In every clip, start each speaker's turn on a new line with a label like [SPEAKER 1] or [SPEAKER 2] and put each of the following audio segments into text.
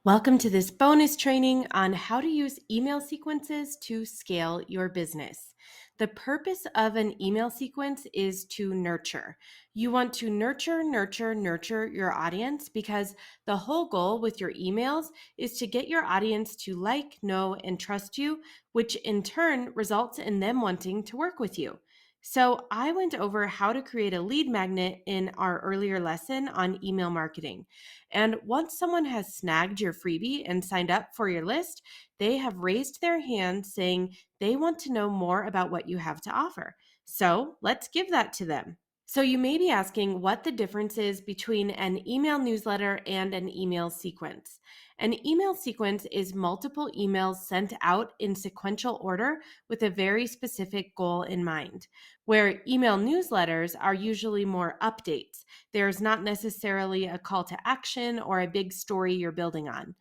[SPEAKER 1] Welcome to this bonus training on how to use email sequences to scale your business. The purpose of an email sequence is to nurture. You want to nurture your audience because the whole goal with your emails is to get your audience to like, know, and trust you, which in turn results in them wanting to work with you. So, I went over how to create a lead magnet in our earlier lesson on email marketing. And once someone has snagged your freebie and signed up for your list, they have raised their hand saying they want to know more about what you have to offer. So let's give that to them. So, you may be asking what the difference is between an email newsletter and an email sequence. An email sequence is multiple emails sent out in sequential order with a very specific goal in mind, where email newsletters are usually more updates. There's not necessarily a call to action or a big story you're building on.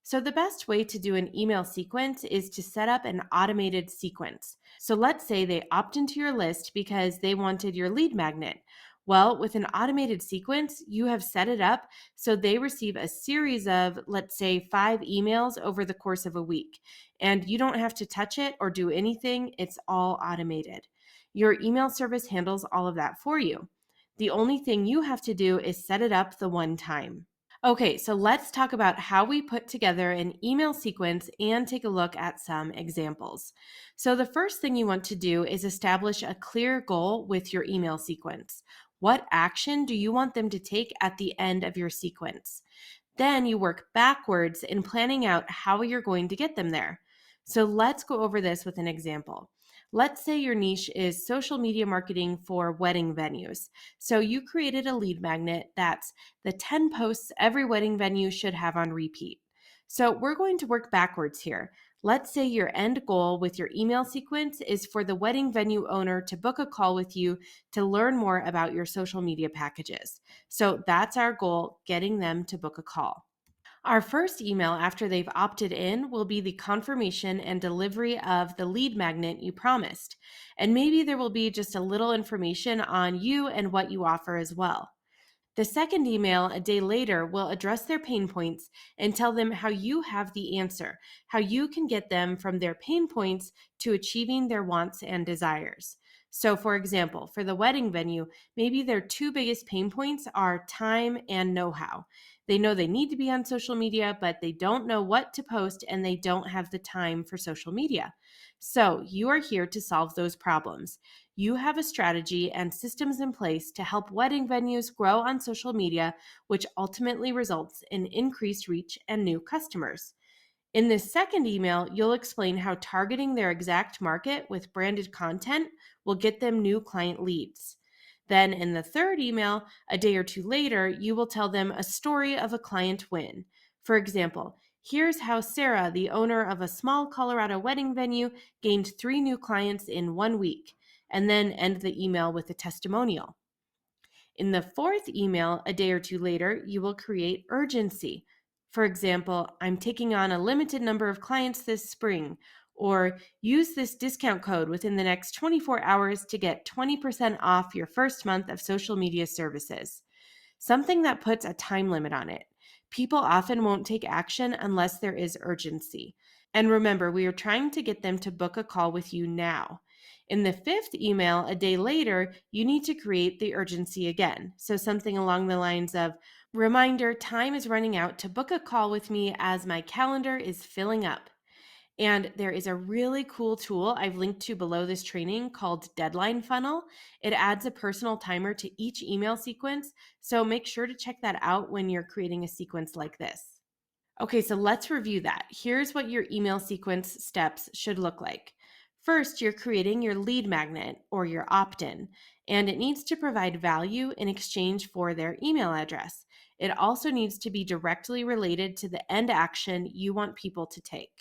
[SPEAKER 1] So, the best way to do an email sequence is to set up an automated sequence. So, let's say they opt into your list because they wanted your lead magnet. Well, with an automated sequence, you have set it up so they receive a series of, let's say, 5 emails over the course of a week. And you don't have to touch it or do anything, it's all automated. Your email service handles all of that for you. The only thing you have to do is set it up the one time. Okay, so let's talk about how we put together an email sequence and take a look at some examples. So, the first thing you want to do is establish a clear goal with your email sequence. What action do you want them to take at the end of your sequence? Then you work backwards in planning out how you're going to get them there. So let's go over this with an example. Let's say your niche is social media marketing for wedding venues. So you created a lead magnet that's the 10 posts every wedding venue should have on repeat. So we're going to work backwards here. Let's say your end goal with your email sequence is for the wedding venue owner to book a call with you to learn more about your social media packages. So that's our goal, getting them to book a call. Our first email after they've opted in will be the confirmation and delivery of the lead magnet you promised. And maybe there will be just a little information on you and what you offer as well. The second email a day later will address their pain points and tell them how you have the answer, how you can get them from their pain points to achieving their wants and desires. So, for example, for the wedding venue, maybe their two biggest pain points are time and know how. They know they need to be on social media, but they don't know what to post and they don't have the time for social media. So, you are here to solve those problems. You have a strategy and systems in place to help wedding venues grow on social media, which ultimately results in increased reach and new customers. In this second email, you'll explain how targeting their exact market with branded content will get them new client leads. Then, in the third email, a day or two later, you will tell them a story of a client win. For example, here's how Sarah, the owner of a small Colorado wedding venue, gained 3 new clients in 1 week, and then end the email with a testimonial. In the fourth email, a day or two later, you will create urgency. For example, I'm taking on a limited number of clients this spring, or use this discount code within the next 24 hours to get 20% off your first month of social media services. Something that puts a time limit on it. People often won't take action unless there is urgency. And remember, we are trying to get them to book a call with you now. In the fifth email, a day later, you need to create the urgency again. So, something along the lines of, reminder, time is running out to book a call with me as my calendar is filling up. And there is a really cool tool I've linked to below this training called Deadline Funnel. It adds a personal timer to each email sequence. So make sure to check that out when you're creating a sequence like this. Okay, so let's review that. Here's what your email sequence steps should look like. First, you're creating your lead magnet or your opt in, and it needs to provide value in exchange for their email address. It also needs to be directly related to the end action you want people to take.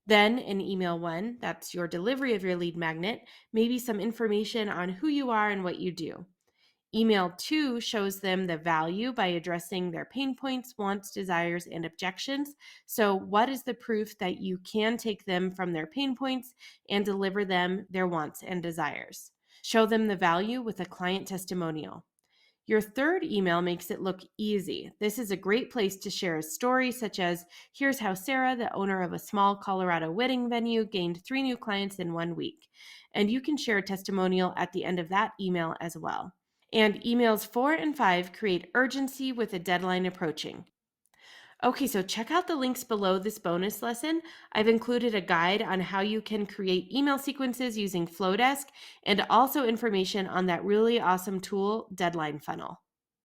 [SPEAKER 1] Then in email 1, that's your delivery of your lead magnet, maybe some information on who you are and what you do. Email 2 shows them the value by addressing their pain points, wants, desires, and objections. So, what is the proof that you can take them from their pain points and deliver them their wants and desires? Show them the value with a client testimonial. Your third email makes it look easy. This is a great place to share a story, such as here's how Sarah, the owner of a small Colorado wedding venue, gained 3 new clients in 1 week. And you can share a testimonial at the end of that email as well. And emails 4 and 5 create urgency with a deadline approaching. Okay, so check out the links below this bonus lesson. I've included a guide on how you can create email sequences using Flowdesk and also information on that really awesome tool, Deadline Funnel.